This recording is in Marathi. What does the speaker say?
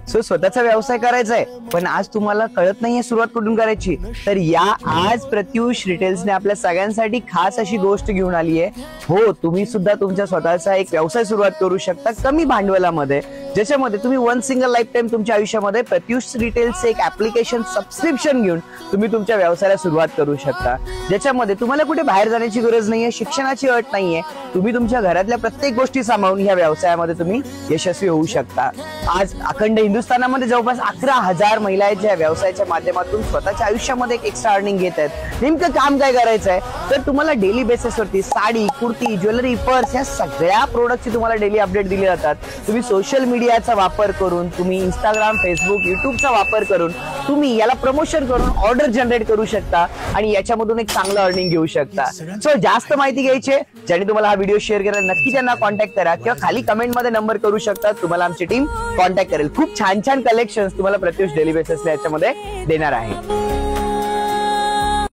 सो स्वतःचा व्यवसाय करायचा आहे पण आज तुम्हाला कळत नाहीये सुरुवात कुठून करायची, तर या आज प्रत्युष रिटेल्सने आपल्या सगळ्यांसाठी खास अशी गोष्ट घेऊन आली आहे. हो, तुम्ही सुद्धा तुमच्या स्वतःचा एक व्यवसाय सुरुवात करू शकता कमी भांडवलामध्ये, ज्याच्यामध्ये तुम्ही वन सिंगल लाईफ टाइम तुमच्या आयुष्यामध्ये प्रत्युष रिटेल्सचे एक ऍप्लिकेशन सबस्क्रिप्शन घेऊन तुम्ही तुमच्या व्यवसायाला सुरुवात करू शकता, ज्याच्यामध्ये तुम्हाला कुठे बाहेर जाण्याची गरज नाहीये, शिक्षणाची अट नाहीये. तुम्ही तुमच्या घरातल्या प्रत्येक गोष्टी सांभाळून या व्यवसायामध्ये तुम्ही यशस्वी होऊ शकता. आज अखंड हिंदुस्थानामध्ये जवळपास 11,000 महिला आहेत ज्या व्यवसायाच्या माध्यमातून स्वतःच्या आयुष्यामध्ये एक एक्स्ट्रा अर्निंग घेत आहेत. नेमकं काम काय करायचं आहे, तर तुम्हाला डेली बेसिसवरती साडी, कुर्ती, ज्वेलरी, पर्स या सगळ्या प्रोडक्टची तुम्हाला डेली अपडेट दिले जातात. तुम्ही सोशल मीडियाचा वापर करून, तुम्ही इंस्टाग्राम, फेसबुक, युट्यूबचा वापर करून तुम्ही याला प्रमोशन करून ऑर्डर जनरेट करू शकता आणि याच्यामधून एक चांगलं अर्निंग घेऊ शकता. सो जास्त माहिती घ्यायची आहे, ज्याने तुम्हाला हा व्हिडिओ शेअर केला नक्की त्यांना कॉन्टॅक्ट करा किंवा खाली कमेंट मध्ये नंबर करू शकता, तुम्हाला आमची टीम कॉन्टॅक्ट करेल. खूप छान छान कलेक्शन्स तुम्हाला प्रत्युष डेली बेसिसला याच्यामध्ये देणार आहे.